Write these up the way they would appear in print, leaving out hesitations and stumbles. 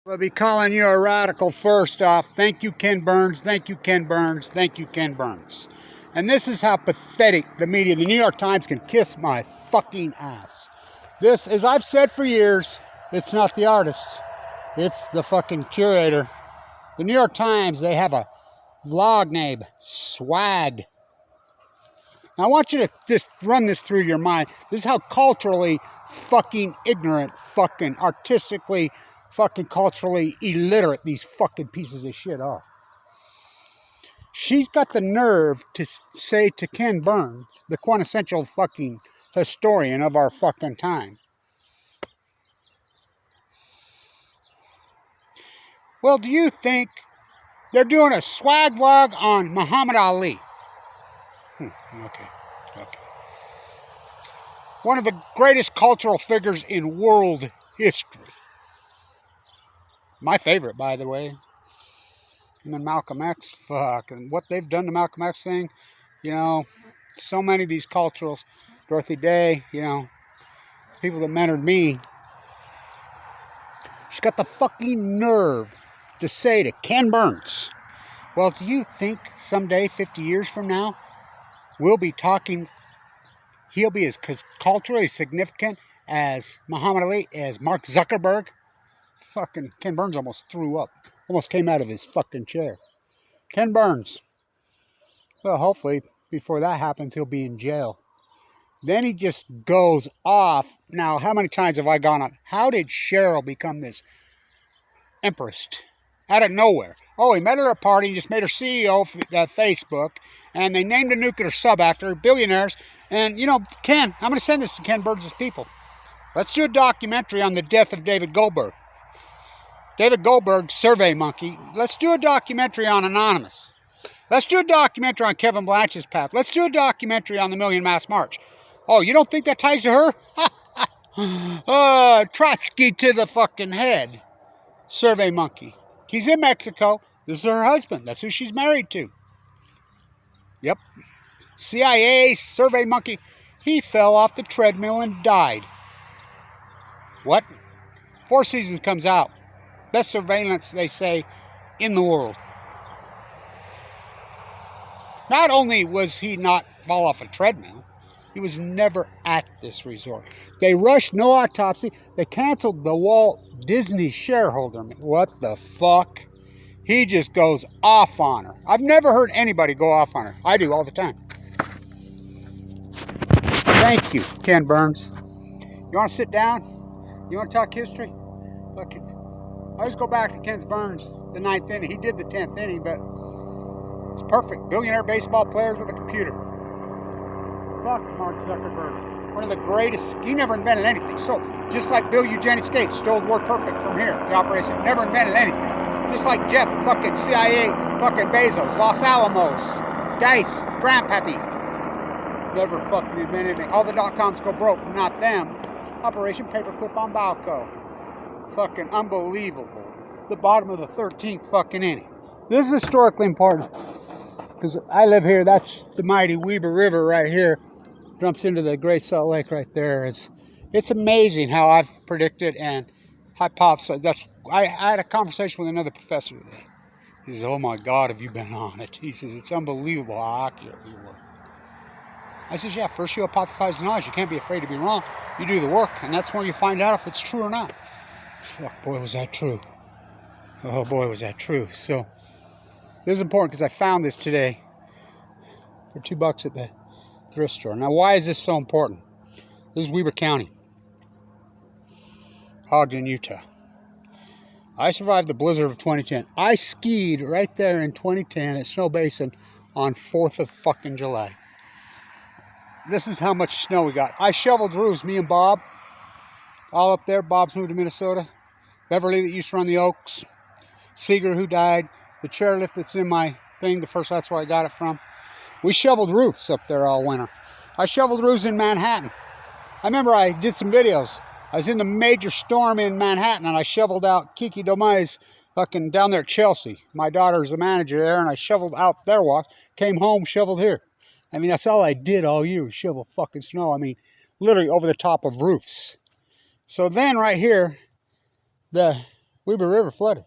I'll be calling you a radical first off. Thank you, Ken Burns. Thank you, Ken Burns. Thank you, Ken Burns. And this is how pathetic the media, the New York Times, can kiss my fucking ass. This, as I've said for years, it's not the artists. It's the fucking curator. The New York Times, they have a vlog named Swag. Now, I want you to just run this through your mind. This is how culturally fucking ignorant, fucking artistically, fucking culturally illiterate these fucking pieces of shit are. She's got the nerve to say to Ken Burns, the quintessential fucking historian of our fucking time, well, do you think they're doing a swag vlog on Muhammad Ali? Okay. One of the greatest cultural figures in world history. My favorite, by the way. Him and Malcolm X, fuck. And what they've done to Malcolm X thing, you know, so many of these culturals, Dorothy Day, you know, people that mentored me. She's got the fucking nerve to say to Ken Burns, well, do you think someday, 50 years from now, we'll be talking, he'll be as culturally significant as Muhammad Ali, as Mark Zuckerberg? Fucking Ken Burns almost threw up. Almost came out of his fucking chair. Ken Burns. Well, hopefully, before that happens, he'll be in jail. Then he just goes off. Now, how many times have I gone on? How did Sheryl become this empress? Out of nowhere. Oh, he met her at a party and just made her CEO of Facebook. And they named a nuclear sub after her, billionaires. And, you know, Ken, I'm going to send this to Ken Burns' people. Let's do a documentary on the death of David Goldberg. David Goldberg, Survey Monkey. Let's do a documentary on Anonymous. Let's do a documentary on Kevin Blanch's path. Let's do a documentary on the Million Mass March. Oh, you don't think that ties to her? Trotsky to the fucking head. Survey Monkey. He's in Mexico. This is her husband. That's who she's married to. Yep. CIA, Survey Monkey. He fell off the treadmill and died. What? Four Seasons comes out. Best surveillance, they say, in the world. Not only was he not fall off a treadmill, he was never at this resort. They rushed no autopsy. They canceled the Walt Disney shareholder. What the fuck? He just goes off on her. I've never heard anybody go off on her. I do all the time. Thank you, Ken Burns. You want to sit down? You want to talk history? Fucking. I always go back to Ken Burns, the 9th inning. He did the 10th inning, but it's perfect. Billionaire baseball players with a computer. Fuck Mark Zuckerberg. One of the greatest. He never invented anything. So, just like Bill Eugenics Gates stole the word perfect from here, the operation, never invented anything. Just like Jeff, fucking CIA, fucking Bezos, Los Alamos, Geist, Grandpappy. Never fucking invented anything. All the .coms go broke, not them. Operation Paperclip on Balco. Fucking unbelievable. The bottom of the 13th fucking inning. This is historically important because I live here. That's the mighty Weber River right here. Jumps into the Great Salt Lake right there. It's amazing how I've predicted and hypothesized. I had a conversation with another professor today. He says, oh my God, have you been on it? He says, it's unbelievable how accurate you were. I says, yeah, first you hypothesize the knowledge. You can't be afraid to be wrong. You do the work, and that's when you find out if it's true or not. Fuck, boy, was that true. Oh, boy, was that true. So, this is important because I found this today for $2 at the thrift store. Now, why is this so important? This is Weber County, Ogden, Utah. I survived the blizzard of 2010. I skied right there in 2010 at Snow Basin on 4th of fucking July. This is how much snow we got. I shoveled roofs, me and Bob. All up there. Bob's moved to Minnesota. Beverly that used to run the Oaks. Seeger who died. The chairlift that's in my thing. That's where I got it from. We shoveled roofs up there all winter. I shoveled roofs in Manhattan. I remember I did some videos. I was in the major storm in Manhattan and I shoveled out Kiki Domai's fucking down there at Chelsea. My daughter's the manager there and I shoveled out their walk. Came home, shoveled here. I mean, that's all I did all year was shovel fucking snow. I mean, literally over the top of roofs. So then right here, Weber River flooded.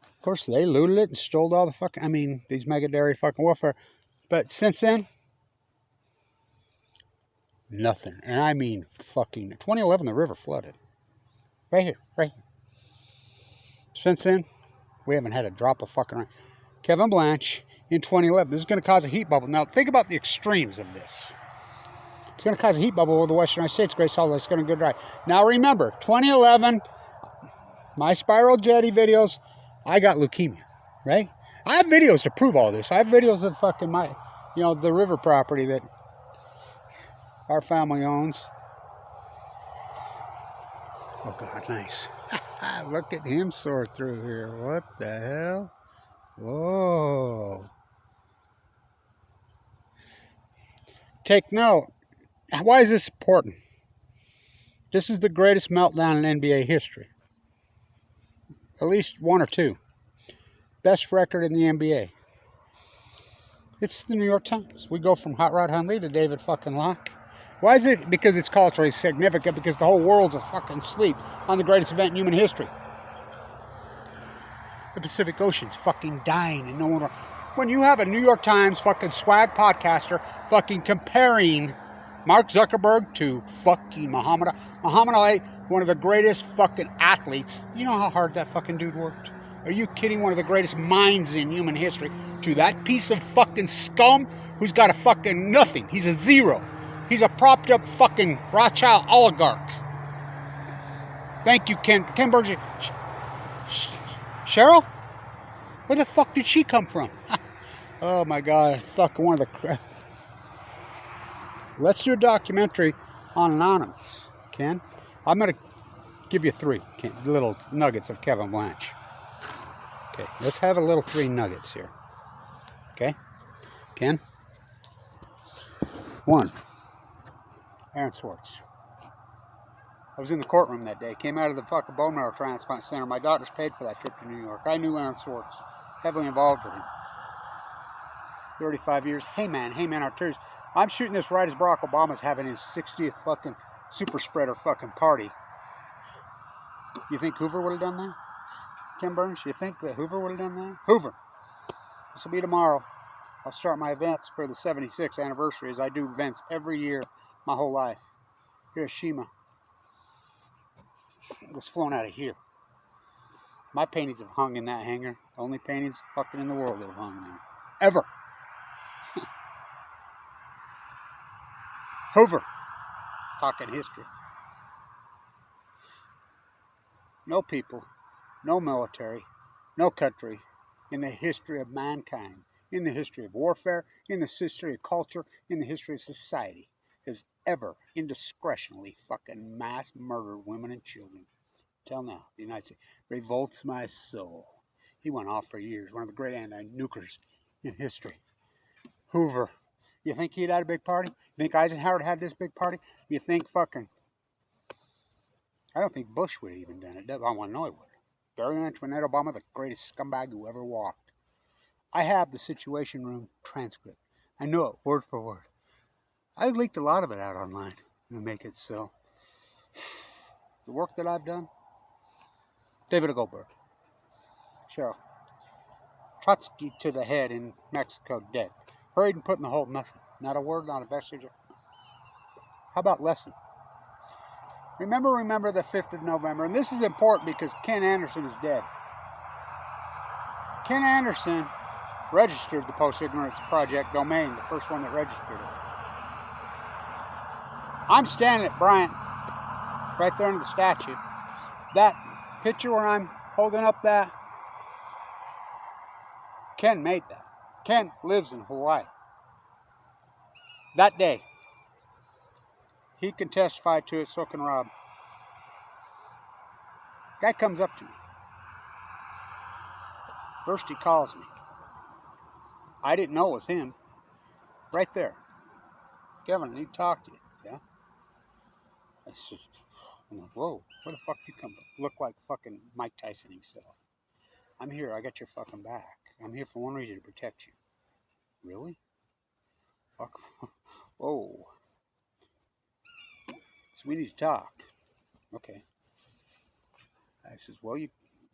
Of course, they looted it and stole all the fucking, I mean, these mega dairy fucking welfare. But since then, nothing. And I mean fucking 2011, the river flooded. Right here, right here. Since then, we haven't had a drop of fucking rain. Kevin Blanche in 2011. This is going to cause a heat bubble. Now, think about the extremes of this. It's going to cause a heat bubble over the western United States. Great Salt Lake. It's going to go dry. Now, remember, 2011, my Spiral Jetty videos, I got leukemia, right? I have videos to prove all this. I have videos of fucking my, you know, the river property that our family owns. Oh, God, nice. Look at him soar through here. What the hell? Whoa. Take note. Why is this important? This is the greatest meltdown in NBA history. At least one or two. Best record in the NBA. It's the New York Times. We go from Hot Rod Hundley to David fucking Locke. Why is it? Because it's culturally significant, because the whole world's a fucking asleep on the greatest event in human history. The Pacific Ocean's fucking dying and no one... When you have a New York Times fucking swag podcaster fucking comparing Mark Zuckerberg to fucking Muhammad Ali, one of the greatest fucking athletes. You know how hard that fucking dude worked? Are you kidding? One of the greatest minds in human history, to that piece of fucking scum who's got a fucking nothing. He's a zero. He's a propped up fucking Rothschild oligarch. Thank you, Ken Burns. Sheryl? Where the fuck did she come from? Oh my God, fucking one of the... Let's do a documentary on Anonymous, Ken. I'm going to give you three little nuggets of Kevin Blanche. Okay, let's have a little three nuggets here. Okay, Ken? One, Aaron Swartz. I was in the courtroom that day. Came out of the fucking bone marrow transplant center. My doctors paid for that trip to New York. I knew Aaron Swartz. Heavily involved with him. 35 years. Hey man, Arturius. I'm shooting this right as Barack Obama's having his 60th fucking super spreader fucking party. You think Hoover would have done that? Ken Burns, you think that Hoover would have done that? Hoover. This will be tomorrow. I'll start my events for the 76th anniversary, as I do events every year my whole life. Hiroshima was flown out of here. My paintings have hung in that hangar. The only paintings fucking in the world that have hung there. Ever. Hoover. Talking history. No people, no military, no country in the history of mankind, in the history of warfare, in the history of culture, in the history of society, has ever indiscretionally fucking mass murdered women and children. Till now, the United States revolts my soul. He went off for years, one of the great anti-nukers in history. Hoover. You think he'd had a big party? You think Eisenhower had this big party? You think fucking... I don't think Bush would have even done it. I want to know he would. Barry Antoinette Obama, the greatest scumbag who ever walked. I have the Situation Room transcript. I know it word for word. I've leaked a lot of it out online to make it so. The work that I've done. David Goldberg. Sheryl. Trotsky to the head in Mexico dead. Hurried and put in the hole, nothing. Not a word, not a vestige. How about lesson? Remember the 5th of November. And this is important because Ken Anderson is dead. Ken Anderson registered the Post-Ignorance Project domain, the first one that registered it. I'm standing at Bryant, right there under the statue. That picture where I'm holding up that, Ken made that. Ken lives in Hawaii. That day, he can testify to it, so can Rob. Guy comes up to me. First he calls me. I didn't know it was him. Right there. Kevin, I need to talk to you. Yeah? I'm like, whoa, where the fuck you come from? Look like fucking Mike Tyson himself. I'm here, I got your fucking back. I'm here for one reason, to protect you. Really? Fuck. Whoa. So we need to talk. Okay. I says, well, you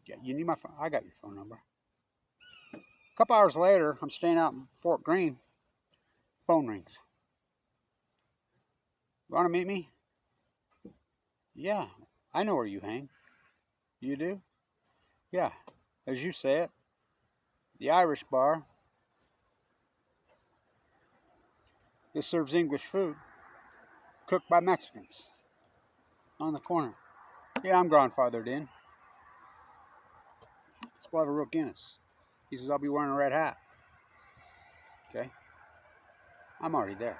Yeah, you need my phone. I got your phone number. A couple hours later, I'm staying out in Fort Greene. Phone rings. You want to meet me? Yeah, I know where you hang. You do? Yeah, as you say it. The Irish bar. This serves English food. Cooked by Mexicans. On the corner. Yeah, I'm grandfathered in. Let's go have a real Guinness. He says, I'll be wearing a red hat. Okay. I'm already there.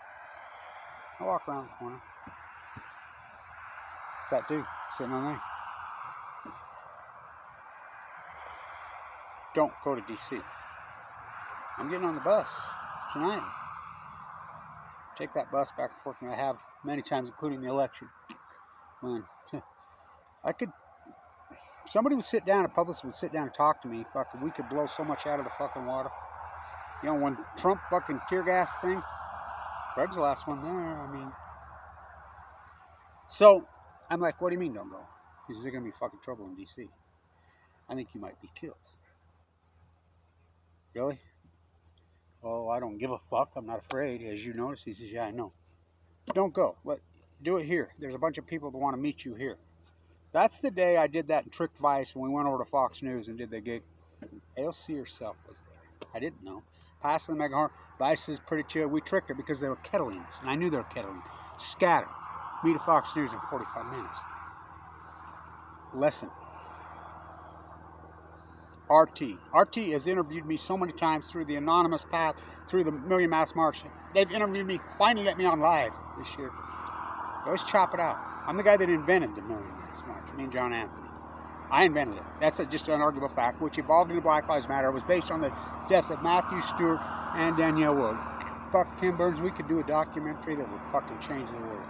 I walk around the corner. It's that dude sitting on there. Don't go to D.C. I'm getting on the bus tonight. Take that bus back and forth, and I have many times, including the election. When I could, somebody would sit down, a publicist would sit down and talk to me. Fucking, we could blow so much out of the fucking water. You know, when Trump fucking tear gas thing, Greg's the last one there. I mean, so I'm like, what do you mean don't go? He says, there's gonna be fucking trouble in D.C. I think you might be killed. Really? Oh, I don't give a fuck. I'm not afraid. As you notice, he says, yeah, I know. Don't go. Do it here. There's a bunch of people that want to meet you here. That's the day I did that in Trick Vice when we went over to Fox News and did the gig. AOC herself was there. I didn't know. Passing the Mega Horn. Vice is pretty chill. We tricked her because they were kettlings, and I knew they were kettlings. Scatter. Meet at Fox News in 45 minutes. Lesson. RT has interviewed me so many times through the anonymous path, through the Million Mass March. They've interviewed me, finally let me on live this year. They always chop it out. I'm the guy that invented the Million Mass March, me and John Anthony. I invented it. That's just an unarguable fact, which evolved into Black Lives Matter. It was based on the death of Matthew Stewart and Danielle Wood. Fuck Ken Burns, we could do a documentary that would fucking change the world.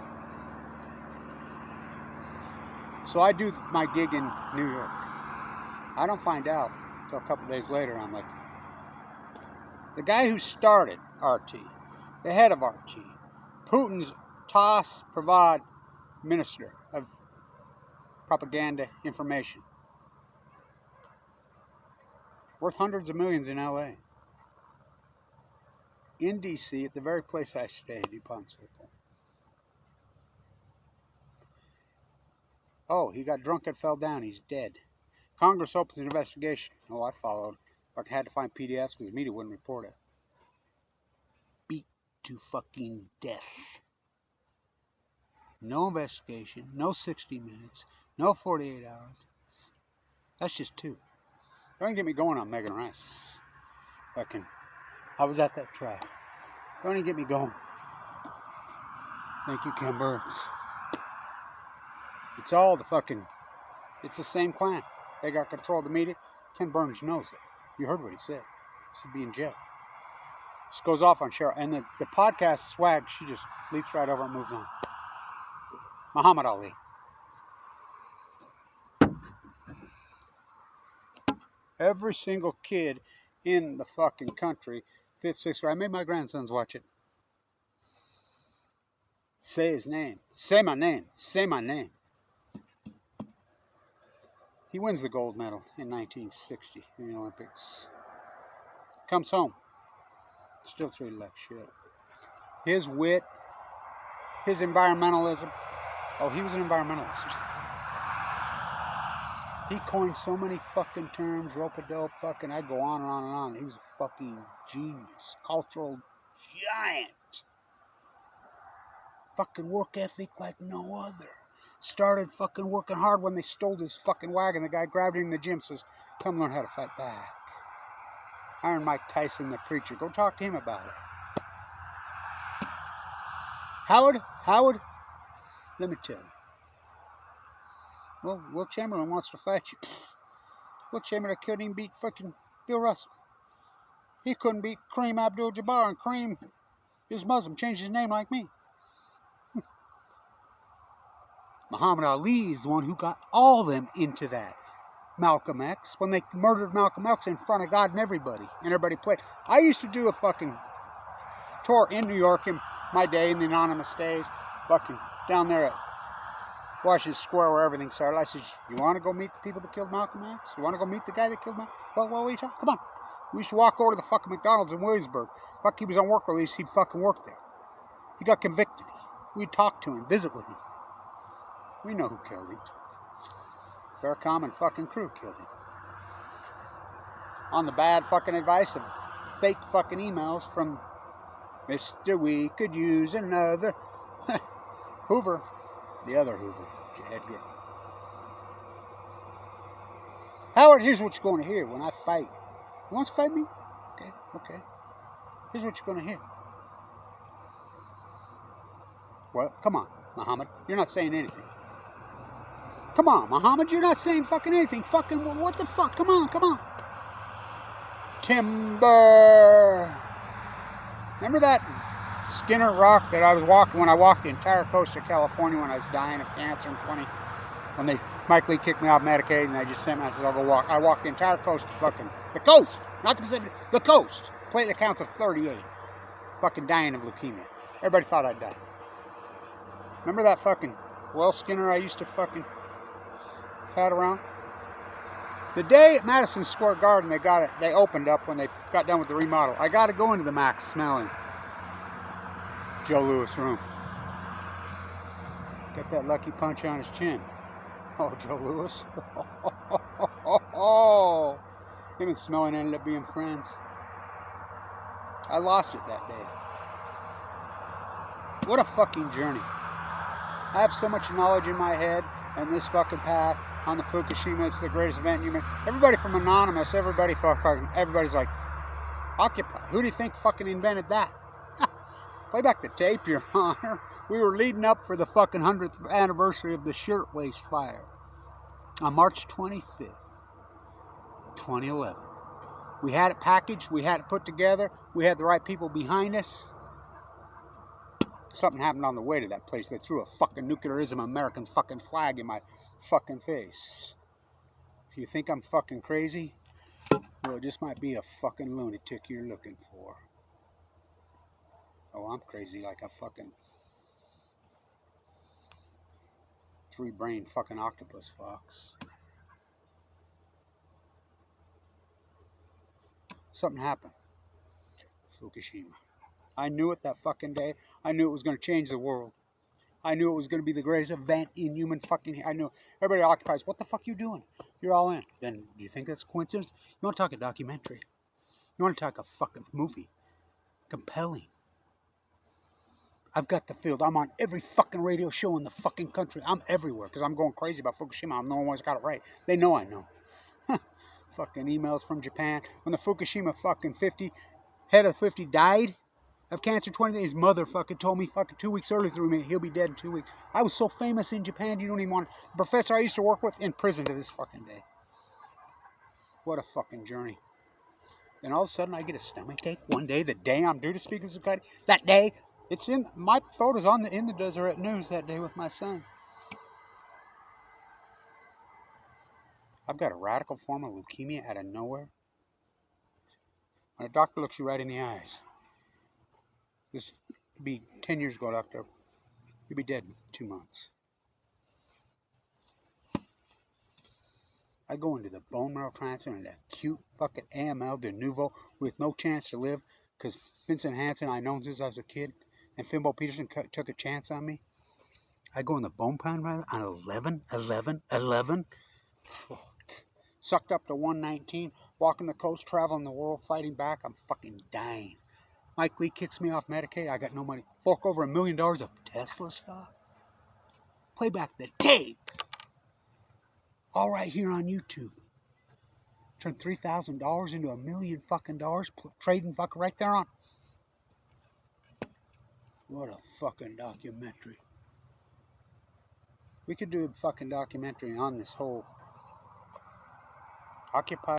So I do my gig in New York. I don't find out until a couple days later. I'm like, the guy who started RT, the head of RT, Putin's TASS Provad minister of propaganda information, worth hundreds of millions in LA, in DC, at the very place I stay, DuPont Circle. Oh, he got drunk and fell down. He's dead. Congress opens an investigation. Oh, I followed. But I had to find PDFs because the media wouldn't report it. Beat to fucking death. No investigation. No 60 minutes. No 48 hours. That's just two. Don't even get me going on Megan Rice. I was at that track. Don't even get me going. Thank you, Ken Burns. It's all the fucking... It's the same clan. They got control of the media. Ken Burns knows it. You heard what he said. He should be in jail. Just goes off on Sheryl. And the podcast swag, she just leaps right over and moves on. Muhammad Ali. Every single kid in the fucking country, 5th, 6th grade, I made my grandsons watch it. Say his name. Say my name. Say my name. He wins the gold medal in 1960 in the Olympics. Comes home. Still treated like shit. His wit, his environmentalism. Oh, he was an environmentalist. He coined so many fucking terms, rope-a-dope, fucking, I go on and on and on. He was a fucking genius. Cultural giant. Fucking work ethic like no other. Started fucking working hard when they stole his fucking wagon. The guy grabbed him in the gym, says, come learn how to fight back. Iron Mike Tyson, the preacher. Go talk to him about it. Howard, let me tell you. Well, Will Chamberlain wants to fight you. Will Chamberlain couldn't even beat fucking Bill Russell. He couldn't beat Kareem Abdul-Jabbar, and Kareem is Muslim, changed his name like me. Muhammad Ali is the one who got all of them into that. Malcolm X, when they murdered Malcolm X in front of God and everybody played. I used to do a fucking tour in New York in my day, in the anonymous days, fucking down there at Washington Square where everything started. I said, you want to go meet the people that killed Malcolm X? You want to go meet the guy that killed Malcolm? Well, what are you talking? Come on. We used to walk over to the fucking McDonald's in Williamsburg. Fuck, he was on work release. He fucking worked there. He got convicted. We'd talk to him, visit with him. We know who killed him. Faircom and fucking crew killed him. On the bad fucking advice of fake fucking emails from Mr. We Could Use Another Hoover. The other Hoover, Edgar. Howard, here's what you're going to hear when I fight. You want to fight me? Okay. Here's what you're going to hear. Well, come on, Muhammad. You're not saying anything. Come on, Muhammad. You're not saying fucking anything. Fucking, what the fuck? Come on. Timber. Remember that Skinner Rock that I was walking when I walked the entire coast of California when I was dying of cancer in 20? When Mike Lee kicked me off Medicaid and they just sent me, I said, I'll go walk. I walked the entire coast, the coast, not the Pacific, the coast. Platelet counts of 38. Fucking dying of leukemia. Everybody thought I'd die. Remember that fucking well Skinner I used to fucking had around? The day at Madison Square Garden they opened up when they got done with the remodel. I got to go into the Max smelling Joe Louis room. Got that lucky punch on his chin. Oh, Joe Louis. Him and Smelling ended up being friends. I lost it that day. What a fucking journey. I have so much knowledge in my head and this fucking path on the Fukushima. It's the greatest event in human. Everybody from Anonymous, everybody's like, Occupy. Who do you think fucking invented that? Play back the tape, Your Honor. We were leading up for the fucking 100th anniversary of the Shirtwaist Fire on March 25th, 2011. We had it packaged. We had it put together. We had the right people behind us. Something happened on the way to that place. They threw a fucking nuclearism American fucking flag in my fucking face. You think I'm fucking crazy? Well, it just might be a fucking lunatic you're looking for. Oh, I'm crazy like a fucking 3-brain fucking octopus fox. Something happened. Fukushima. I knew it that fucking day. I knew it was going to change the world. I knew it was going to be the greatest event in human fucking... I knew. Everybody occupies. What the fuck you doing? You're all in. Then, do you think that's a coincidence? You want to talk a documentary? You want to talk a fucking movie? Compelling. I've got the field. I'm on every fucking radio show in the fucking country. I'm everywhere because I'm going crazy about Fukushima. I'm the only one who's got it right. They know I know. Fucking emails from Japan. When the Fukushima fucking head of 50 died of cancer 20 days, his mother fucking told me fucking 2 weeks earlier through me, he'll be dead in 2 weeks. I was so famous in Japan, you don't even want... The professor I used to work with in prison to this fucking day. What a fucking journey. Then all of a sudden I get a stomachache one day, the day I'm due to speak as a guy. That day... It's in my photos in the Deseret News that day with my son. I've got a radical form of leukemia out of nowhere. When a doctor looks you right in the eyes. This would be 10 years ago, doctor. You'll be dead in 2 months. I go into the bone marrow transplant and acute fucking AML de novo with no chance to live because Vincent Hansen, I known since I was a kid. And Fimbo Peterson took a chance on me. I go in the bone pound on 11. Sucked up to 119, walking the coast, traveling the world, fighting back. I'm fucking dying. Mike Lee kicks me off Medicaid. I got no money. Fork over $1 million of Tesla stock. Play back the tape. All right here on YouTube. Turned $3,000 into $1 million fucking dollars. Trading fucking right there on. What a fucking documentary. We could do a fucking documentary on this whole Occupy